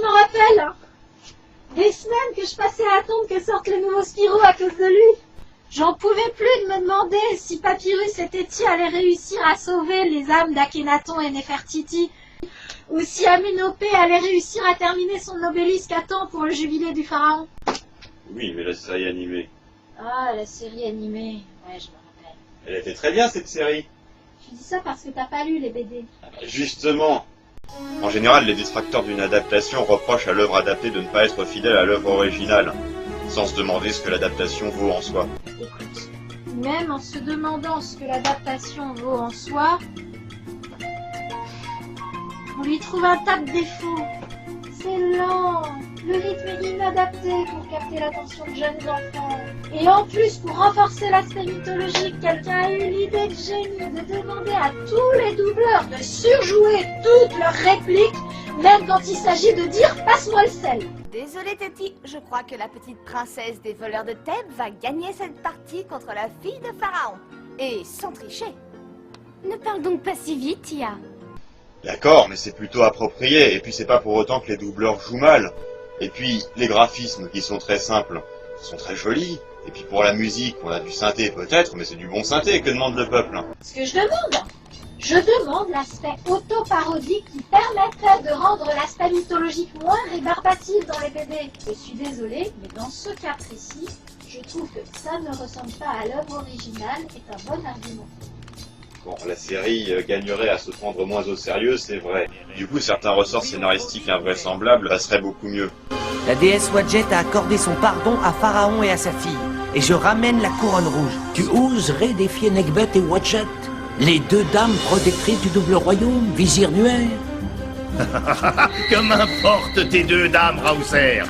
m'en rappelle, hein. Des semaines que je passais à attendre que sorte le nouveau Spirou à cause de lui. J'en pouvais plus de me demander si Papyrus et Téti allaient réussir à sauver les âmes d'Akhenaton et Néfertiti, ou si Amenhotep allait réussir à terminer son obélisque à temps pour le jubilé du pharaon. Oui, mais la série animée. Ah, la série animée, ouais, je me rappelle. Elle était très bien, cette série. Tu dis ça parce que t'as pas lu les BD. Justement. En général, les détracteurs d'une adaptation reprochent à l'œuvre adaptée de ne pas être fidèle à l'œuvre originale, sans se demander ce que l'adaptation vaut en soi. Écoute, même en se demandant ce que l'adaptation vaut en soi, on lui trouve un tas de défauts. C'est lent, le rythme est inadapté pour capter l'attention de jeunes enfants. Et en plus, pour renforcer l'aspect mythologique, quelqu'un a eu l'idée de génie de demander à tous les doubleurs de surjouer toutes leurs répliques, même quand il s'agit de dire « passe-moi le sel ». Désolée Téti, je crois que la petite princesse des voleurs de Thèbes va gagner cette partie contre la fille de Pharaon. Et sans tricher. Ne parle donc pas si vite, Tia. D'accord, mais c'est plutôt approprié, et puis c'est pas pour autant que les doubleurs jouent mal. Et puis, les graphismes, qui sont très simples, sont très jolis. Et puis pour la musique, on a du synthé peut-être, mais c'est du bon synthé, que demande le peuple? Ce que je demande l'aspect auto-parodique qui permettrait de rendre l'aspect mythologique moins rébarbatif dans les BD. Je suis désolée, mais dans ce cas précis, je trouve que ça ne ressemble pas à l'œuvre originale est un bon argument. Bon, la série gagnerait à se prendre moins au sérieux, c'est vrai. Du coup, certains ressorts scénaristiques invraisemblables passeraient beaucoup mieux. La déesse Wadjet a accordé son pardon à Pharaon et à sa fille. Et je ramène la couronne rouge. Tu oserais défier Nekhbet et Wadjet, les deux dames protectrices du double royaume, Vizir Nuer? Que m'importe tes deux dames, Raoser.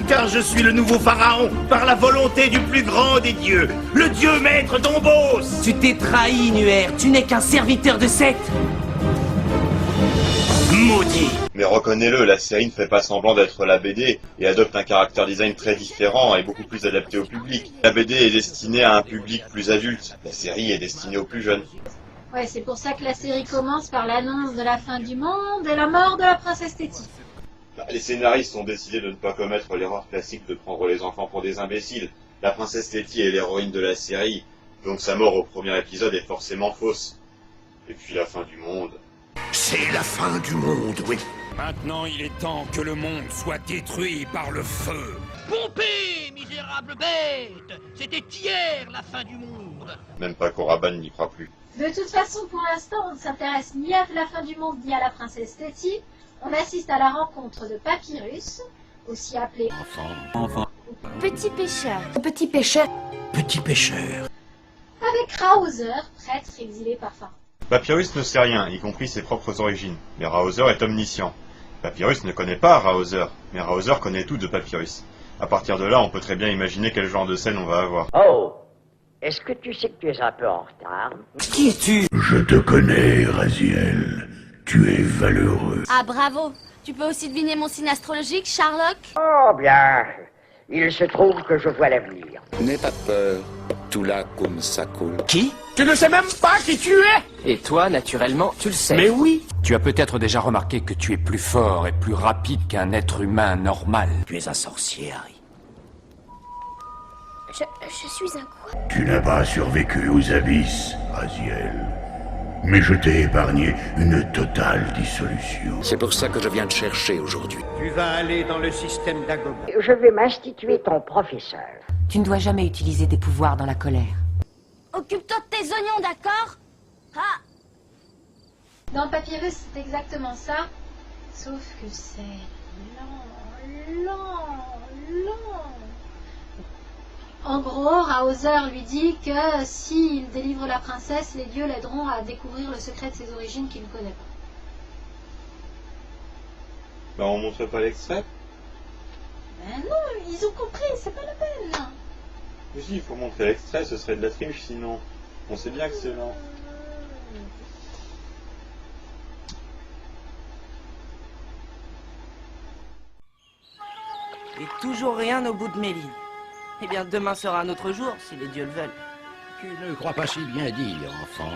Car je suis le nouveau pharaon, par la volonté du plus grand des dieux, le dieu maître d'Ombos. Tu t'es trahi, Nuer. Tu n'es qu'un serviteur de Seth. Maudit. Mais reconnais-le, la série ne fait pas semblant d'être la BD, et adopte un caractère design très différent et beaucoup plus adapté au public. La BD est destinée à un public plus adulte, la série est destinée aux plus jeunes. Ouais, c'est pour ça que la série commence par l'annonce de la fin du monde et la mort de la princesse Téti. Les scénaristes ont décidé de ne pas commettre l'erreur classique de prendre les enfants pour des imbéciles. La princesse Téti est l'héroïne de la série, donc sa mort au premier épisode est forcément fausse. Et puis la fin du monde... C'est la fin du monde, oui. Maintenant, il est temps que le monde soit détruit par le feu. Pompée, misérable bête! C'était hier la fin du monde! Même pas Koraban n'y croit plus. De toute façon, pour l'instant, on ne s'intéresse ni à la fin du monde ni à la princesse Téti. On assiste à la rencontre de Papyrus, aussi appelé Enfant. Petit pêcheur. Petit pêcheur. Petit pêcheur. avec Raoser, prêtre exilé par Pharaon. Papyrus ne sait rien, y compris ses propres origines, mais Raoser est omniscient. Papyrus ne connaît pas Raoser, mais Raoser connaît tout de Papyrus. À partir de là, on peut très bien imaginer quel genre de scène on va avoir. Oh! Est-ce que tu sais que tu es un peu en retard? Qui es-tu? Je te connais, Raziel. Tu es valeureux. Ah bravo! Tu peux aussi deviner mon signe astrologique, Sherlock? Oh bien, il se trouve que je vois l'avenir. N'aie pas peur, tout là comme ça coule. Qui? Tu ne sais même pas qui tu es! Et toi, naturellement, tu le sais. Mais oui! Tu as peut-être déjà remarqué que tu es plus fort et plus rapide qu'un être humain normal. Tu es un sorcier, Harry. Je suis un quoi? Tu n'as pas survécu aux abysses, Raziel. Mais je t'ai épargné une totale dissolution. C'est pour ça que je viens te chercher aujourd'hui. Tu vas aller dans le système d'Agobah. Je vais m'instituer ton professeur. Tu ne dois jamais utiliser tes pouvoirs dans la colère. Occupe-toi de tes oignons, d'accord? Ah! Dans Papyrus, c'est exactement ça, sauf que c'est lent. En gros, Raoser lui dit que s'il délivre la princesse, les dieux l'aideront à découvrir le secret de ses origines qu'il ne connaît pas. Bah on montre pas l'extrait? Ben non, ils ont compris, c'est pas la peine. Mais si, il faut montrer l'extrait, ce serait de la triche sinon. On sait bien que c'est lent. Et toujours rien au bout de mes lignes. Eh bien, demain sera un autre jour, si les dieux le veulent. Tu ne crois pas si bien dire, enfant.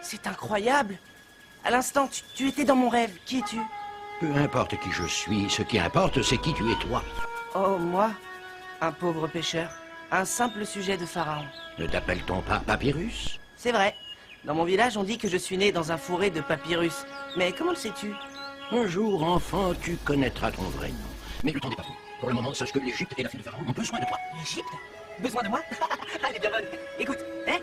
C'est incroyable. À l'instant, tu étais dans mon rêve. Qui es-tu? Peu importe qui je suis, ce qui importe, c'est qui tu es toi. Oh, moi? Un pauvre pêcheur. Un simple sujet de Pharaon. Ne t'appelle-t-on pas Papyrus? C'est vrai. Dans mon village, on dit que je suis né dans un fourré de papyrus. Mais comment le sais-tu? Un jour, enfant, tu connaîtras ton vrai nom. Mais le temps n'est pas fou. Pour le moment, sache que l'Égypte et la fille de Pharaon ont besoin de toi. L'Égypte? Besoin de moi? Elle est bien bonne. Écoute, hein?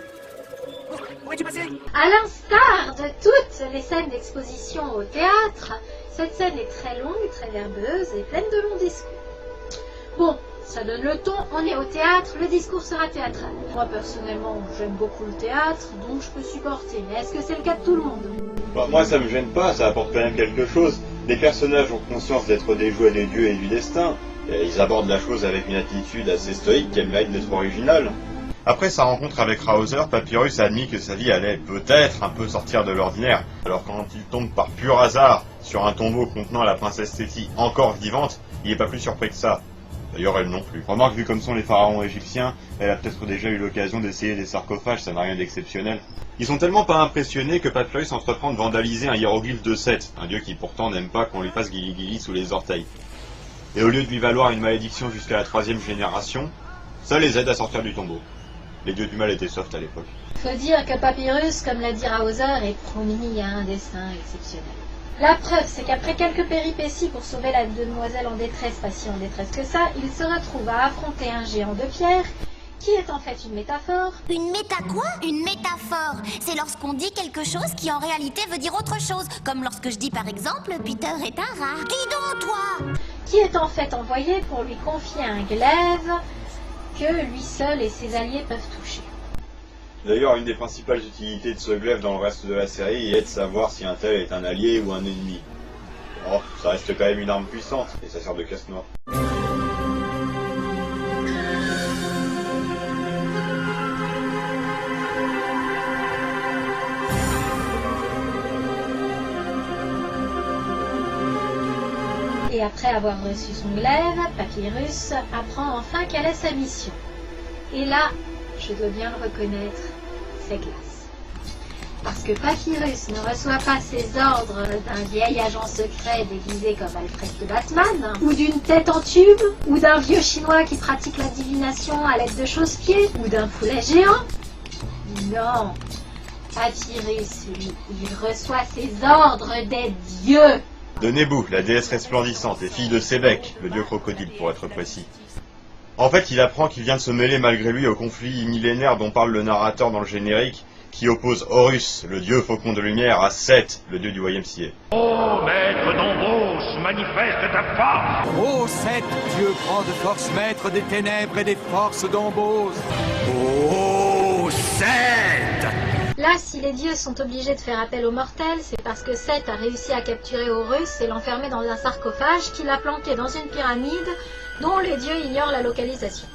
Où es-tu passé? À l'instar de toutes les scènes d'exposition au théâtre, cette scène est très longue, très verbeuse et pleine de longs discours. Bon, ça donne le ton, on est au théâtre, le discours sera théâtral. Moi personnellement, j'aime beaucoup le théâtre, donc je peux supporter. Mais est-ce que c'est le cas de tout le monde? Bah, moi ça me gêne pas, ça apporte quand même quelque chose. Les personnages ont conscience d'être des jouets des dieux et du destin. Et ils abordent la chose avec une attitude assez stoïque qu'elle mérite d'être originale. Après sa rencontre avec Raoser, Papyrus a admis que sa vie allait peut-être un peu sortir de l'ordinaire. Alors quand il tombe par pur hasard sur un tombeau contenant la princesse Séti encore vivante, il n'est pas plus surpris que ça. D'ailleurs elle non plus. Remarque, vu comme sont les pharaons égyptiens, elle a peut-être déjà eu l'occasion d'essayer des sarcophages, ça n'a rien d'exceptionnel. Ils sont tellement pas impressionnés que Papyrus entreprend de vandaliser un hiéroglyphe de Seth, un dieu qui pourtant n'aime pas qu'on lui fasse guili-guili sous les orteils. Et au lieu de lui valoir une malédiction jusqu'à la 3e génération, ça les aide à sortir du tombeau. Les dieux du mal étaient soft à l'époque. Faut dire que Papyrus, comme l'a dit Raoser, est promis à un destin exceptionnel. La preuve, c'est qu'après quelques péripéties pour sauver la demoiselle en détresse, pas si en détresse que ça, il se retrouve à affronter un géant de pierre, qui est en fait une métaphore. Une méta quoi? Une métaphore. C'est lorsqu'on dit quelque chose qui en réalité veut dire autre chose. Comme lorsque je dis par exemple, Peter est un rat. Dis donc toi! Qui est en fait envoyé pour lui confier un glaive que lui seul et ses alliés peuvent toucher. D'ailleurs, une des principales utilités de ce glaive dans le reste de la série est de savoir si un tel est un allié ou un ennemi. Oh, ça reste quand même une arme puissante, et ça sert de casse-noir. Et après avoir reçu son glaive, Papyrus apprend enfin quelle est sa mission. Et là, je dois bien le reconnaître, c'est classe. Parce que Papyrus ne reçoit pas ses ordres d'un vieil agent secret déguisé comme Alfred de Batman, ou d'une tête en tube, ou d'un vieux chinois qui pratique la divination à l'aide de chausse-pieds, ou d'un poulet géant. Non, Papyrus, lui, il reçoit ses ordres des dieux. De Nebu, la déesse resplendissante, et fille de Sebek, le dieu crocodile pour être précis. En fait, il apprend qu'il vient de se mêler malgré lui au conflit millénaire dont parle le narrateur dans le générique, qui oppose Horus, le dieu faucon de lumière, à Seth, le dieu du YMCA. Oh, maître d'embauche, manifeste ta force! Ô Seth, dieu grand de force, maître des ténèbres et des forces d'embauche. Oh, Seth! Là, si les dieux sont obligés de faire appel aux mortels, c'est parce que Seth a réussi à capturer Horus et l'enfermer dans un sarcophage qu'il a planqué dans une pyramide dont les dieux ignorent la localisation.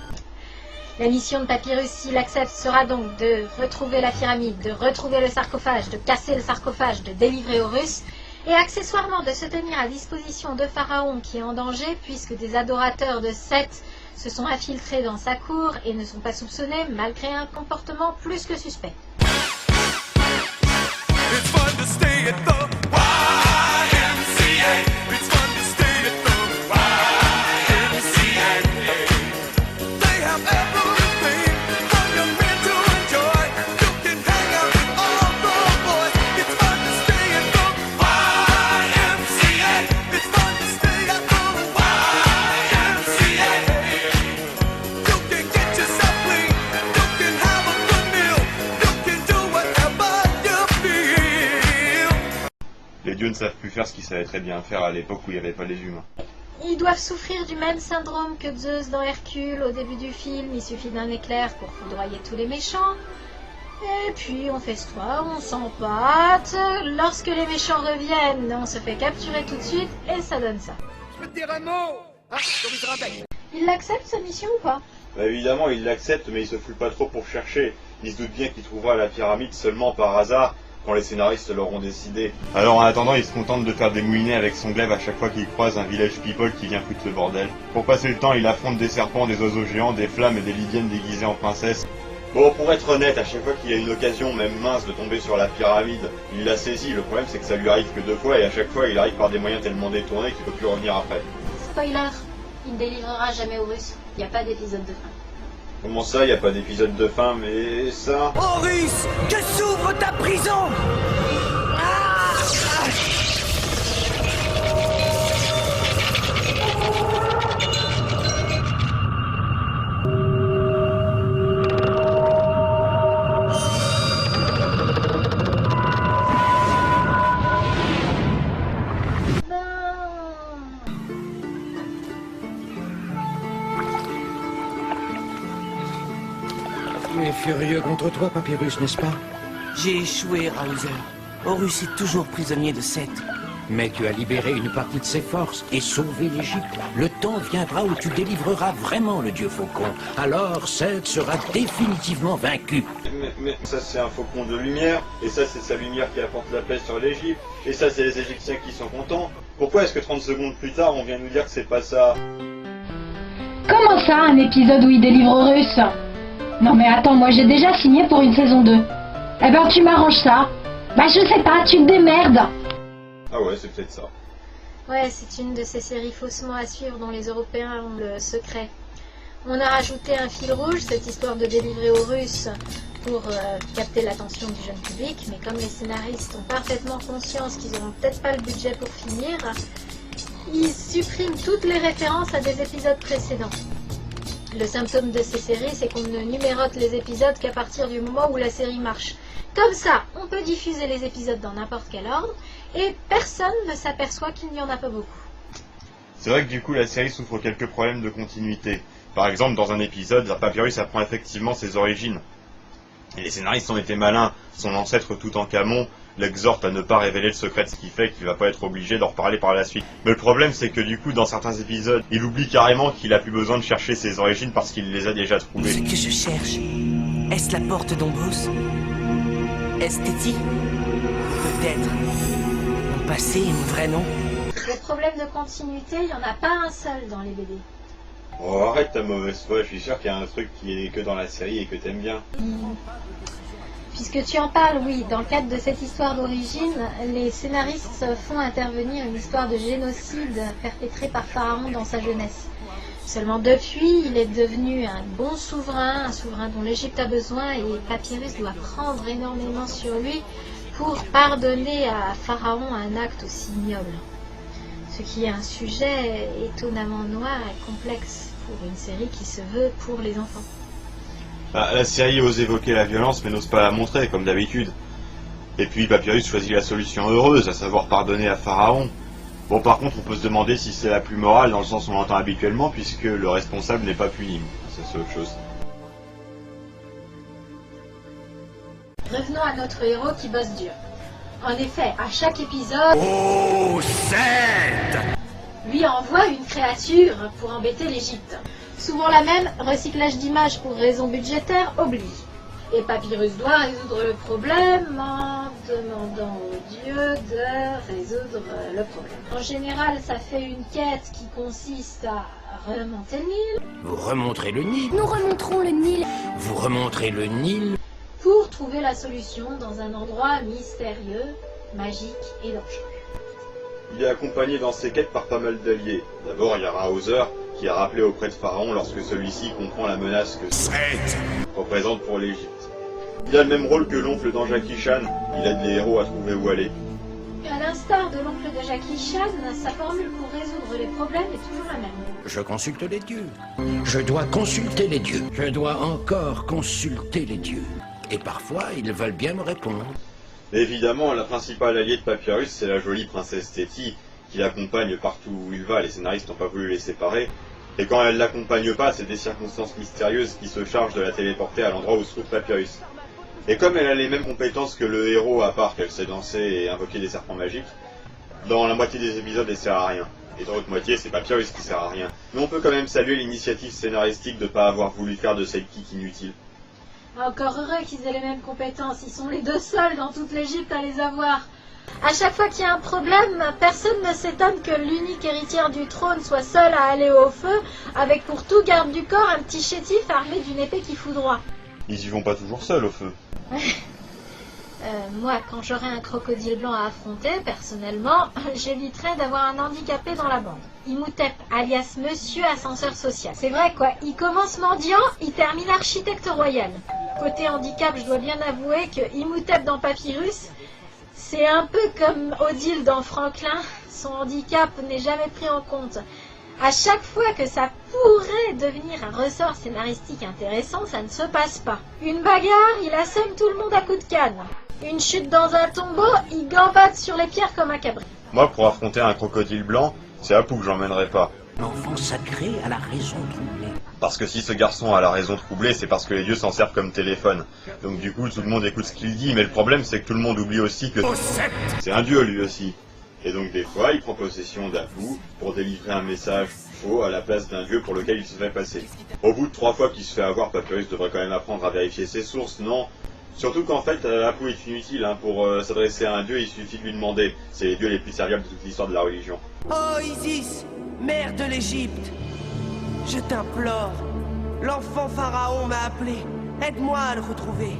La mission de Papyrus, s'il accepte, sera donc de retrouver la pyramide, de retrouver le sarcophage, de casser le sarcophage, de délivrer Horus, et accessoirement de se tenir à disposition de Pharaon qui est en danger puisque des adorateurs de Seth se sont infiltrés dans sa cour et ne sont pas soupçonnés malgré un comportement plus que suspect. It's fun to stay at the YMCA. It's fun to stay at the YMCA. They have everything for young men to enjoy. You can hang out with all the boys. It's fun to stay at the YMCA. It's fun to stay at the YMCA. You can get yourself clean. You can have a good meal. You can do whatever you feel. Les dieux ne savent plus faire ce qu'ils savaient très bien faire à l'époque où il n'y avait pas les humains. Ils doivent souffrir du même syndrome que Zeus dans Hercule au début du film, il suffit d'un éclair pour foudroyer tous les méchants. Et puis on festoie, on s'empâte, lorsque les méchants reviennent, on se fait capturer tout de suite et ça donne ça. Je peux te dire un mot, hein, comme il te rappelle. Il accepte sa mission ou pas? Bah évidemment, il l'accepte, mais il se fout pas trop pour chercher. Il se doute bien qu'il trouvera la pyramide seulement par hasard, quand les scénaristes l'auront décidé. Alors en attendant, il se contente de faire des moulinets avec son glaive à chaque fois qu'il croise un village people qui vient foutre le bordel. Pour passer le temps, il affronte des serpents, des oiseaux géants, des flammes et des lydiennes déguisées en princesses. Bon, pour être honnête, à chaque fois qu'il a une occasion, même mince, de tomber sur la pyramide, il la saisit. Le problème, c'est que ça lui arrive que 2 fois, et à chaque fois, il arrive par des moyens tellement détournés qu'il peut plus revenir après. Spoiler, il ne délivrera jamais aux Russes. Il n'y a pas d'épisode de fin. Comment ça, y a pas d'épisode de fin, mais ça... Horus, que s'ouvre ta prison! Tu es furieux contre toi, Papyrus, n'est-ce pas? J'ai échoué, Raouser. Horus est toujours prisonnier de Seth. Mais tu as libéré une partie de ses forces et sauvé l'Égypte. Le temps viendra où tu délivreras vraiment le dieu faucon. Alors Seth sera définitivement vaincu. Mais ça, c'est un faucon de lumière, et ça, c'est sa lumière qui apporte la paix sur l'Égypte, et ça, c'est les Égyptiens qui sont contents. Pourquoi est-ce que 30 secondes plus tard, on vient nous dire que c'est pas ça? Comment ça, un épisode où il délivre Horus? Non mais attends, moi j'ai déjà signé pour une saison 2. Eh ben tu m'arranges ça. Bah je sais pas, tu te démerdes. Ah ouais, c'est peut-être ça. Ouais, c'est une de ces séries faussement à suivre dont les Européens ont le secret. On a rajouté un fil rouge, cette histoire de délivrer aux Russes pour capter l'attention du jeune public, mais comme les scénaristes ont parfaitement conscience qu'ils n'auront peut-être pas le budget pour finir, ils suppriment toutes les références à des épisodes précédents. Le symptôme de ces séries, c'est qu'on ne numérote les épisodes qu'à partir du moment où la série marche. Comme ça, on peut diffuser les épisodes dans n'importe quel ordre, et personne ne s'aperçoit qu'il n'y en a pas beaucoup. C'est vrai que du coup, la série souffre quelques problèmes de continuité. Par exemple, dans un épisode, Papyrus apprend effectivement ses origines. Et les scénaristes ont été malins. Son ancêtre Toutankhamon l'exhorte à ne pas révéler le secret, ce qui fait qu'il va pas être obligé d'en reparler par la suite. Mais le problème, c'est que du coup, dans certains épisodes, il oublie carrément qu'il a plus besoin de chercher ses origines parce qu'il les a déjà trouvées. Ce que je cherche, est-ce la porte d'Ombos? Esthétique? Peut-être. Mon passé, mon vrai nom? Les problèmes de continuité, il n'y en a pas un seul dans les BD. Oh, arrête ta mauvaise foi, je suis sûr qu'il y a un truc qui est que dans la série et que t'aimes bien. Puisque tu en parles, oui, dans le cadre de cette histoire d'origine, les scénaristes font intervenir une histoire de génocide perpétrée par Pharaon dans sa jeunesse. Seulement depuis, il est devenu un bon souverain, un souverain dont l'Égypte a besoin, et Papyrus doit prendre énormément sur lui pour pardonner à Pharaon un acte aussi ignoble. Ce qui est un sujet étonnamment noir et complexe pour une série qui se veut pour les enfants. Bah, la série ose évoquer la violence mais n'ose pas la montrer, comme d'habitude. Et puis Papyrus choisit la solution heureuse, à savoir pardonner à Pharaon. Bon, par contre, on peut se demander si c'est la plus morale dans le sens où on l'entend habituellement, puisque le responsable n'est pas puni. Ça, c'est autre chose. Revenons à notre héros qui bosse dur. En effet, à chaque épisode... Oh, Seth! Lui envoie une créature pour embêter l'Égypte. Souvent la même, recyclage d'images pour raisons budgétaires oblige. Et Papyrus doit résoudre le problème en demandant aux dieux de résoudre le problème. En général, ça fait une quête qui consiste à remonter le Nil. Vous remonterez le Nil. Nous remonterons le Nil. Vous remonterez le Nil. Pour trouver la solution dans un endroit mystérieux, magique et dangereux. Il est accompagné dans ses quêtes par pas mal d'alliés. D'abord, il y a Raouser, qui a rappelé auprès de Pharaon lorsque celui-ci comprend la menace que Seth représente pour l'Égypte. Il a le même rôle que l'oncle dans Jackie Chan, il aide les héros à trouver où aller. À l'instar de l'oncle de Jackie Chan, sa formule pour résoudre les problèmes est toujours la même. Je consulte les dieux. Je dois consulter les dieux. Je dois encore consulter les dieux. Et parfois, ils veulent bien me répondre. Évidemment, la principale alliée de Papyrus, c'est la jolie princesse Théti, qui l'accompagne partout où il va. Les scénaristes n'ont pas voulu les séparer. Et quand elle l'accompagne pas, c'est des circonstances mystérieuses qui se chargent de la téléporter à l'endroit où se trouve Papyrus. Et comme elle a les mêmes compétences que le héros, à part qu'elle sait danser et invoquer des serpents magiques, dans la moitié des épisodes, elle sert à rien. Et dans l'autre moitié, c'est Papyrus qui sert à rien. Mais on peut quand même saluer l'initiative scénaristique de pas avoir voulu faire de sidekick inutile. Encore heureux qu'ils aient les mêmes compétences, ils sont les deux seuls dans toute l'Égypte à les avoir. À chaque fois qu'il y a un problème, personne ne s'étonne que l'unique héritière du trône soit seule à aller au feu, avec pour tout garde du corps un petit chétif armé d'une épée qui foudroie. Ils y vont pas toujours seuls au feu. Moi, quand j'aurai un crocodile blanc à affronter, personnellement, j'éviterai d'avoir un handicapé dans la bande. Imhotep, alias Monsieur Ascenseur Social. C'est vrai quoi, il commence mendiant, il termine architecte royal. Côté handicap, je dois bien avouer que Imhotep dans Papyrus, c'est un peu comme Odile dans Franklin. Son handicap n'est jamais pris en compte. À chaque fois que ça pourrait devenir un ressort scénaristique intéressant, ça ne se passe pas. Une bagarre, il assomme tout le monde à coups de canne. Une chute dans un tombeau, il gambade sur les pierres comme un cabri. Moi, pour affronter un crocodile blanc, c'est Apu que j'emmènerai pas. L'enfant sacré a la raison troublée. Parce que si ce garçon a la raison troublée, c'est parce que les dieux s'en servent comme téléphone. Donc du coup, tout le monde écoute ce qu'il dit, mais le problème, c'est que tout le monde oublie aussi que c'est un dieu lui aussi. Et donc des fois, il prend possession d'Apu pour délivrer un message faux à la place d'un dieu pour lequel il se fait passer. Au bout de 3 fois qu'il se fait avoir, Papyrus devrait quand même apprendre à vérifier ses sources, non? Surtout qu'en fait, Apu est inutile, hein. Pour s'adresser à un dieu, il suffit de lui demander. C'est les dieux les plus serviables de toute l'histoire de la religion. Oh Isis, mère de l'Égypte, je t'implore, l'enfant pharaon m'a appelé. Aide-moi à le retrouver.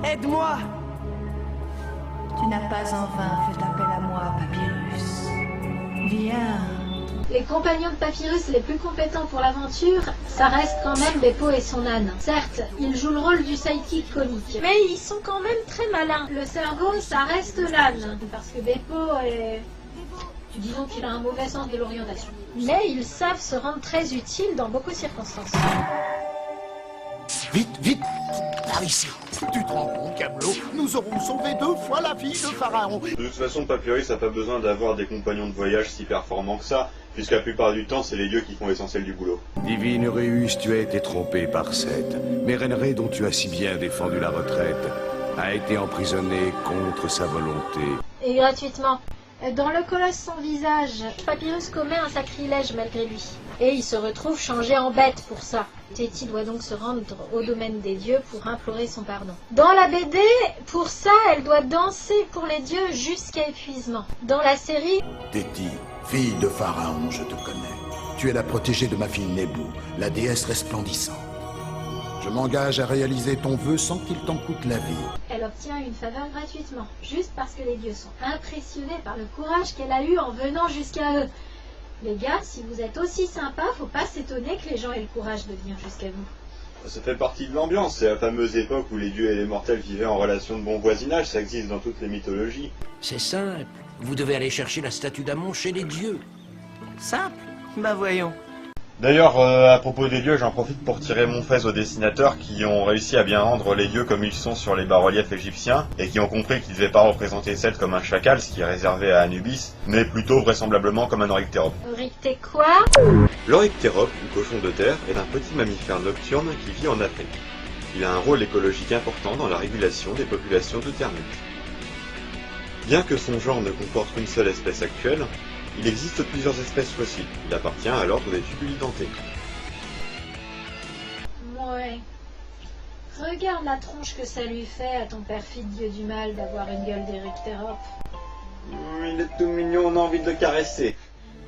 Aide-moi. Tu n'as pas en vain fait appel à moi, Papyrus. Viens. Les compagnons de Papyrus les plus compétents pour l'aventure, ça reste quand même Beppo et son âne. Certes, ils jouent le rôle du sidekick comique, mais ils sont quand même très malins. Le cerveau, ça reste l'âne, parce que Beppo est... disons qu'il a un mauvais sens de l'orientation. Mais ils savent se rendre très utiles dans beaucoup de circonstances. Vite, vite! Par ici! Tu te rends compte, Camelot? Nous aurons sauvé 2 fois la vie de Pharaon! De toute façon, Papyrus n'a pas besoin d'avoir des compagnons de voyage si performants que ça, puisque la plupart du temps, c'est les dieux qui font l'essentiel du boulot. Divine Uréus, tu as été trompé par Seth. Mais Renré, dont tu as si bien défendu la retraite, a été emprisonné contre sa volonté. Et gratuitement. Dans le colosse sans visage, Papyrus commet un sacrilège malgré lui. Et il se retrouve changé en bête pour ça. Théti doit donc se rendre au domaine des dieux pour implorer son pardon. Dans la BD, pour ça, elle doit danser pour les dieux jusqu'à épuisement. Dans la série... Théti, fille de Pharaon, je te connais. Tu es la protégée de ma fille Nebou, la déesse resplendissante. Je m'engage à réaliser ton vœu sans qu'il t'en coûte la vie. Elle obtient une faveur gratuitement, juste parce que les dieux sont impressionnés par le courage qu'elle a eu en venant jusqu'à eux. Les gars, si vous êtes aussi sympas, faut pas s'étonner que les gens aient le courage de venir jusqu'à vous. Ça fait partie de l'ambiance, c'est la fameuse époque où les dieux et les mortels vivaient en relation de bon voisinage, ça existe dans toutes les mythologies. C'est simple. Vous devez aller chercher la statue d'Amon chez les dieux. Simple? Bah voyons. D'ailleurs, à propos des dieux, j'en profite pour tirer mon fez aux dessinateurs qui ont réussi à bien rendre les dieux comme ils sont sur les bas-reliefs égyptiens, et qui ont compris qu'ils ne devaient pas représenter Seth comme un chacal, ce qui est réservé à Anubis, mais plutôt vraisemblablement comme un oryctérope. Orycté quoi? L'oryctérope, ou cochon de terre, est un petit mammifère nocturne qui vit en Afrique. Il a un rôle écologique important dans la régulation des populations de termites. Bien que son genre ne comporte qu'une seule espèce actuelle, il existe plusieurs espèces fossiles. Il appartient à l'ordre des tubulidentés. Ouais. Regarde la tronche que ça lui fait à ton perfide dieu du mal d'avoir une gueule d'Oryctérope. Il est tout mignon, on a envie de le caresser.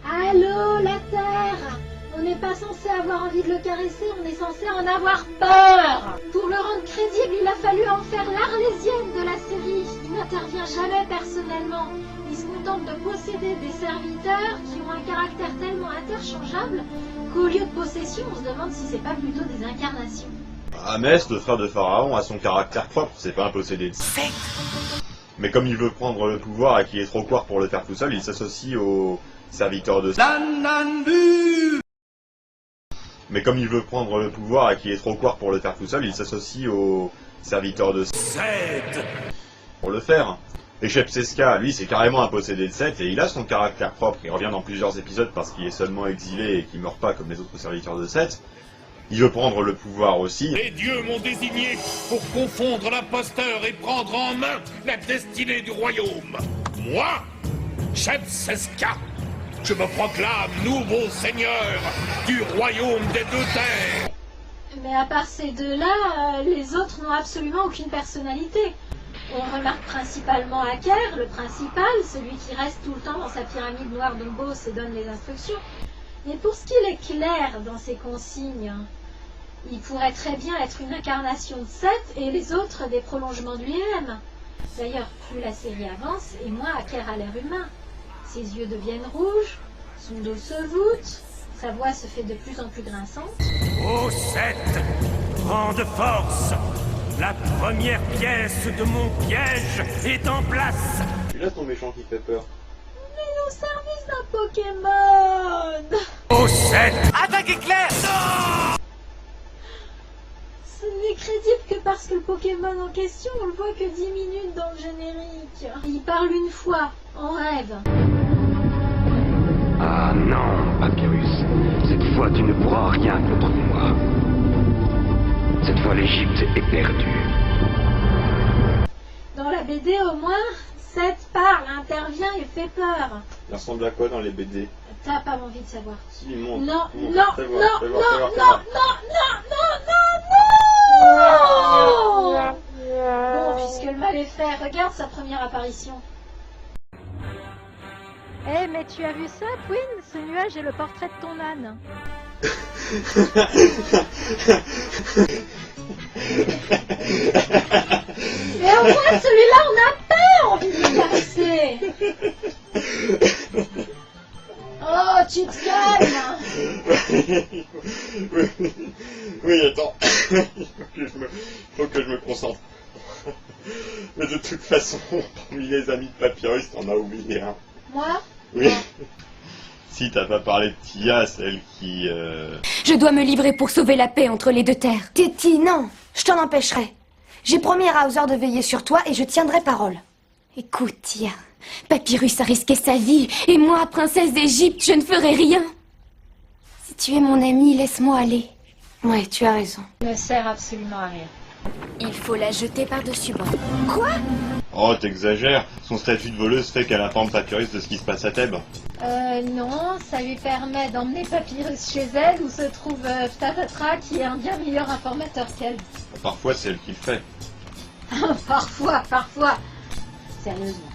Allô, la Terre! On n'est pas censé avoir envie de le caresser, on est censé en avoir peur! Pour le rendre crédible, il a fallu en faire l'Arlésienne de la série. Il n'intervient jamais personnellement. Il se contente de posséder des serviteurs qui ont un caractère tellement interchangeable qu'au lieu de possession, on se demande si c'est pas plutôt des incarnations. Ahmès, le frère de Pharaon, a son caractère propre, c'est pas un possédé. Mais comme il veut prendre le pouvoir et qu'il est trop court pour le faire tout seul, il s'associe aux serviteurs de Seth. Mais comme il veut prendre le pouvoir et qu'il est trop court pour le faire tout seul, il s'associe aux serviteurs de Seth pour le faire. Et Shepseska, lui, c'est carrément un possédé de Seth et il a son caractère propre. Il revient dans plusieurs épisodes parce qu'il est seulement exilé et qu'il meurt pas comme les autres serviteurs de Seth. Il veut prendre le pouvoir aussi. Les dieux m'ont désigné pour confondre l'imposteur et prendre en main la destinée du royaume. Moi, Shepseska, je me proclame nouveau seigneur du royaume des deux terres. Mais à part ces deux-là, les autres n'ont absolument aucune personnalité. On remarque principalement Aker, le principal, celui qui reste tout le temps dans sa pyramide noire d'Ombos et donne les instructions. Mais pour ce qu'il est clair dans ses consignes, Il pourrait très bien être une incarnation de Seth et les autres des prolongements de lui-même. D'ailleurs, plus la série avance et moins Acker a l'air humain. Ses yeux deviennent rouges, son dos se voûte, sa voix se fait de plus en plus grinçante. Ô Seth, grande force, la première pièce de mon piège est en place. C'est là ton méchant qui fait peur. Mais au service d'un Pokémon! Ô Seth, attaque éclair! Ce n'est crédible que parce que le Pokémon en question, on le voit que 10 minutes dans le générique. Il parle une fois, en rêve. Ah non, Papyrus. Cette fois, tu ne pourras rien contre moi. Cette fois, l'Égypte est perdue. Dans la BD, au moins, Seth parle, intervient et fait peur. Il ressemble à quoi dans les BD? T'as pas envie de savoir. Si, montre. Non, montre. non, Fais non, voir, fais non, voir, fais non, voir, fais non, voir. non, non, non. Bon, puisque le mal est fait, regarde sa première apparition. Eh, mais tu as vu ça, Twin? Ce nuage est le portrait de ton âne. Mais au moins, celui-là, on n'a pas envie de le caresser. Oh, tu te calmes. Oui, attends. Faut que je me concentre. Mais de toute façon, parmi les amis de Papyrus, t'en as oublié un. Moi? Oui. Si t'as pas parlé de Tia, celle qui... Je dois me livrer pour sauver la paix entre les deux terres. Téti, non, je t'en empêcherai. J'ai promis à Rouser de veiller sur toi et je tiendrai parole. Écoute, Tia, Papyrus a risqué sa vie, et moi, princesse d'Égypte, je ne ferai rien. Si tu es mon amie, laisse-moi aller. Ouais, tu as raison. Ne sert absolument à rien. Il faut la jeter par-dessus bord. Quoi? Oh, t'exagères. Son statut de voleuse fait qu'elle informe Papyrus de ce qui se passe à Thèbes. Non, ça lui permet d'emmener Papyrus chez elle où se trouve Tatatra qui est un bien meilleur informateur qu'elle. Parfois, c'est elle qui le fait. Parfois. Sérieusement.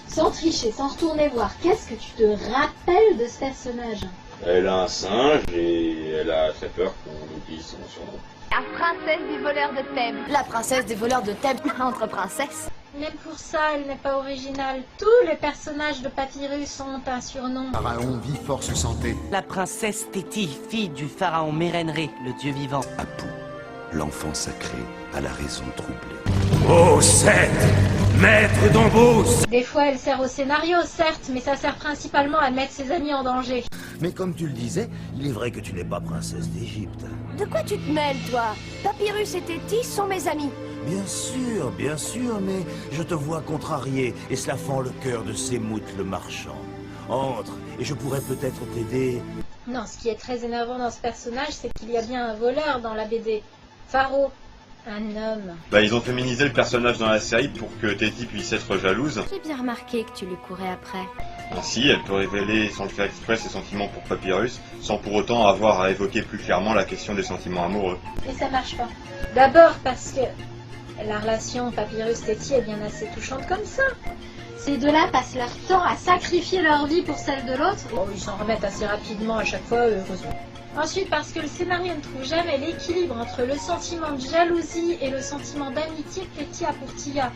Sans tricher, sans retourner voir, qu'est-ce que tu te rappelles de ce personnage? Elle a un singe et elle a très peur qu'on oublie son surnom. La princesse des voleurs de Thèbes. La princesse des voleurs de Thèbes entre princesses. Même pour ça, elle n'est pas originale. Tous les personnages de Papyrus ont un surnom. Pharaon, vie, force, santé. La princesse Téti, fille du pharaon Mérenré, le dieu vivant. Apu, l'enfant sacré, à la raison troublée. Ô Seth, maître d'Ombos. Des fois, elle sert au scénario, certes, mais ça sert principalement à mettre ses amis en danger. Mais comme tu le disais, il est vrai que tu n'es pas princesse d'Égypte. De quoi tu te mêles, toi? Papyrus et Téti sont mes amis. Bien sûr, mais je te vois contrarié, et cela fend le cœur de Sémout le marchand. Entre, et je pourrais peut-être t'aider. Non, ce qui est très énervant dans ce personnage, c'est qu'il y a bien un voleur dans la BD. Pharaon, un homme. Bah, ils ont féminisé le personnage dans la série pour que Téti puisse être jalouse. J'ai bien remarqué que tu lui courais après. Ainsi, elle peut révéler sans le faire exprès ses sentiments pour Papyrus, sans pour autant avoir à évoquer plus clairement la question des sentiments amoureux. Et ça marche pas. D'abord parce que la relation Papyrus-Téti est bien assez touchante comme ça. Ces deux-là passent leur temps à sacrifier leur vie pour celle de l'autre. Bon, ils s'en remettent assez rapidement à chaque fois, heureusement. Ensuite, parce que le scénario ne trouve jamais l'équilibre entre le sentiment de jalousie et le sentiment d'amitié que Téti a pour Tia.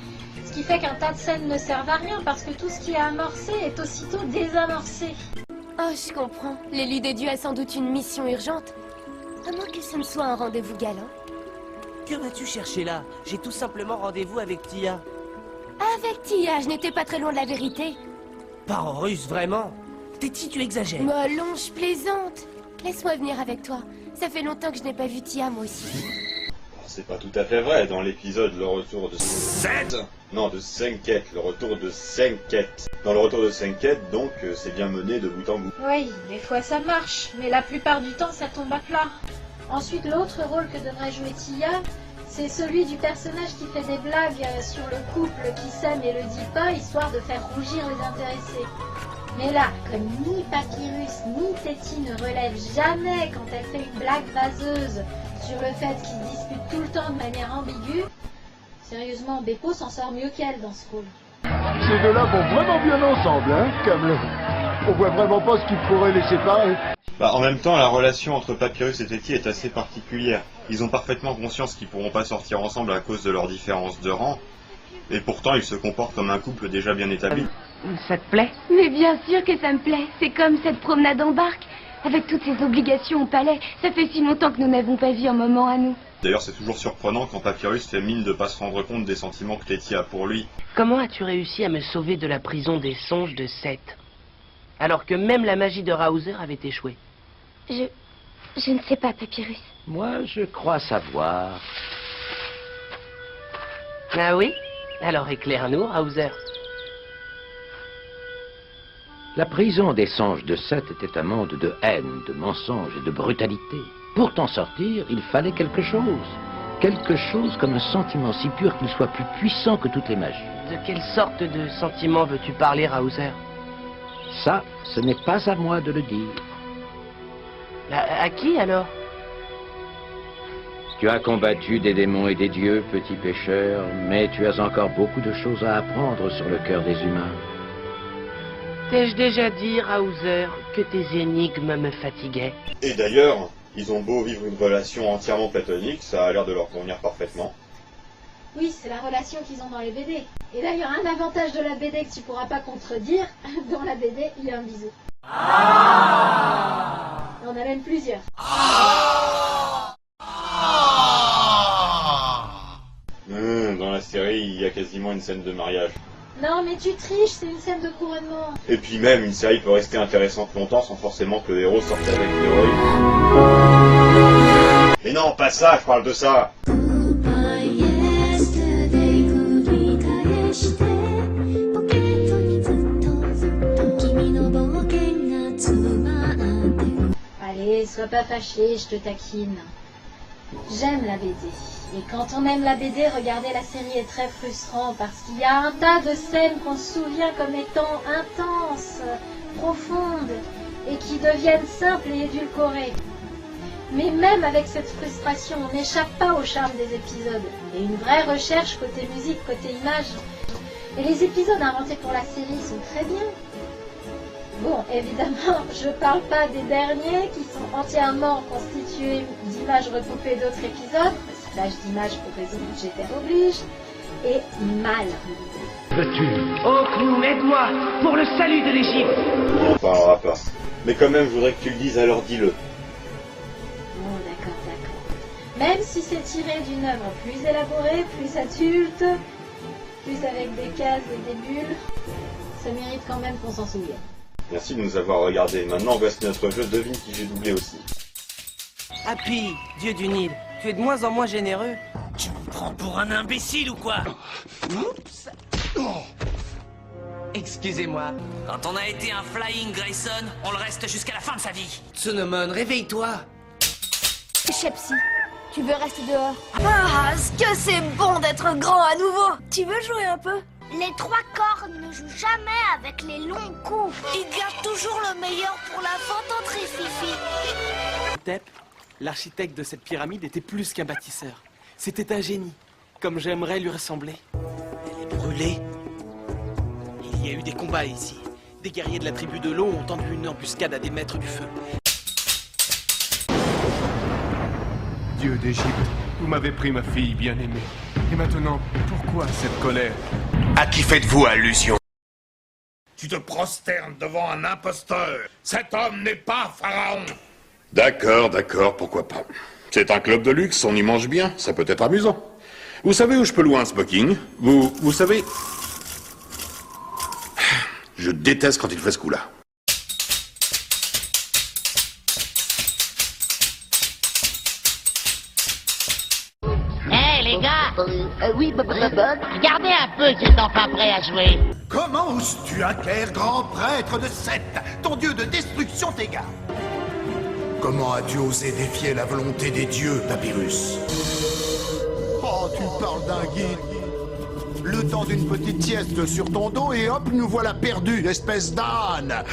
Ce qui fait qu'un tas de scènes ne servent à rien, parce que tout ce qui est amorcé est aussitôt désamorcé. Oh, je comprends. L'élu des dieux a sans doute une mission urgente. À moins que ce ne soit un rendez-vous galant. Que vas-tu chercher là? J'ai tout simplement rendez-vous avec Tia. Avec Tia, je n'étais pas très loin de la vérité. Pas en russe, vraiment? Téti, tu exagères. Molon, je plaisante. Laisse-moi venir avec toi. Ça fait longtemps que je n'ai pas vu Tia, moi aussi. C'est pas tout à fait vrai, dans l'épisode Le Retour de Senket. Non, de Senket, le retour de Senket. Dans le retour de Senket, donc, c'est bien mené de bout en bout. Oui, des fois ça marche, mais la plupart du temps ça tombe à plat. Ensuite, l'autre rôle que devrait jouer Tia, c'est celui du personnage qui fait des blagues sur le couple qui s'aime et le dit pas, histoire de faire rougir les intéressés. Mais là, comme ni Papyrus ni Téti ne relèvent jamais quand elle fait une blague vaseuse sur le fait qu'ils disputent tout le temps de manière ambiguë, sérieusement, Beppo s'en sort mieux qu'elle dans ce rôle. Ces deux-là vont vraiment bien ensemble, hein, Camelot. On voit vraiment pas ce qui pourrait les séparer. Bah, en même temps, la relation entre Papyrus et Téti est assez particulière. Ils ont parfaitement conscience qu'ils pourront pas sortir ensemble à cause de leur différence de rang, et pourtant ils se comportent comme un couple déjà bien établi. Ça te plaît? Mais bien sûr que ça me plaît. C'est comme cette promenade en barque. Avec toutes ces obligations au palais, ça fait si longtemps que nous n'avons pas vu un moment à nous. D'ailleurs, c'est toujours surprenant quand Papyrus fait mine de pas se rendre compte des sentiments que Téti a pour lui. Comment as-tu réussi à me sauver de la prison des songes de Seth, alors que même la magie de Raouser avait échoué? Je ne sais pas, Papyrus. Moi, je crois savoir. Ah oui? Alors éclaire-nous, Raouser. La prison des songes de Seth était un monde de haine, de mensonges et de brutalité. Pour t'en sortir, il fallait quelque chose. Quelque chose comme un sentiment si pur qu'il soit plus puissant que toutes les magies. De quelle sorte de sentiment veux-tu parler, Raouser? Ça, ce n'est pas à moi de le dire. À qui alors? Tu as combattu des démons et des dieux, petit pécheur, mais tu as encore beaucoup de choses à apprendre sur le cœur des humains. T'ai-je déjà dit, Raouser, que tes énigmes me fatiguaient? Et d'ailleurs, ils ont beau vivre une relation entièrement platonique, ça a l'air de leur convenir parfaitement. Oui, c'est la relation qu'ils ont dans les BD. Et d'ailleurs, un avantage de la BD que tu pourras pas contredire, dans la BD, il y a un bisou. On en a même plusieurs. Dans la série, il y a quasiment une scène de mariage. Non, mais tu triches, c'est une scène de couronnement. Et puis même, une série peut rester intéressante longtemps sans forcément que le héros sorte avec l'héroïne. Mais non, pas ça, je parle de ça. Allez, sois pas fâché, je te taquine. J'aime la BD. Et quand on aime la BD, regarder la série est très frustrant parce qu'il y a un tas de scènes qu'on se souvient comme étant intenses, profondes et qui deviennent simples et édulcorées. Mais même avec cette frustration, on n'échappe pas au charme des épisodes. Il y a une vraie recherche côté musique, côté image. Et les épisodes inventés pour la série sont très bien. Bon, évidemment, je parle pas des derniers qui sont entièrement constitués d'images recoupées d'autres épisodes. Recyclage d'images pour raison budgétaire oblige. Et mal réalisé. Veux-tu? Oh, Clown, aide-moi! Pour le salut de l'Égypte! On n'en parlera pas. Mais quand même, je voudrais que tu le dises, alors dis-le. Bon, d'accord. Même si c'est tiré d'une œuvre plus élaborée, plus adulte, plus avec des cases et des bulles, ça mérite quand même qu'on s'en souvienne. Merci de nous avoir regardés. Maintenant, voici notre jeu Devine qui j'ai doublé aussi. Happy, dieu du Nil, tu es de moins en moins généreux. Tu me prends pour un imbécile ou quoi? Oups! Excusez-moi. Quand on a été un Flying Grayson, on le reste jusqu'à la fin de sa vie. Tsunomon, réveille-toi! Shepsy, tu veux rester dehors? Ah, est-ce que c'est bon d'être grand à nouveau? Tu veux jouer un peu? Les trois cornes ne jouent jamais avec les longs coups. Ils gardent toujours le meilleur pour la fantanterie, Fifi. Tep, l'architecte de cette pyramide était plus qu'un bâtisseur. C'était un génie, comme j'aimerais lui ressembler. Elle est brûlée. Il y a eu des combats ici. Des guerriers de la tribu de l'eau ont tendu une embuscade à des maîtres du feu. Dieu d'Égypte, vous m'avez pris ma fille bien-aimée. Et maintenant, pourquoi cette colère? À qui faites-vous allusion? Tu te prosternes devant un imposteur. Cet homme n'est pas Pharaon. D'accord, pourquoi pas. C'est un club de luxe, on y mange bien, ça peut être amusant. Vous savez où je peux louer un smoking? Vous savez... Je déteste quand il fait ce coup-là. Hé les gars! Oui, regardez un peu cet enfant prêt à jouer. Comment oses-tu acquérir grand prêtre de Seth? Ton dieu de destruction t'égare. Comment as-tu osé défier la volonté des dieux, Papyrus? Oh, tu parles d'un guide. Le temps d'une petite sieste sur ton dos et hop, nous voilà perdus, espèce d'âne.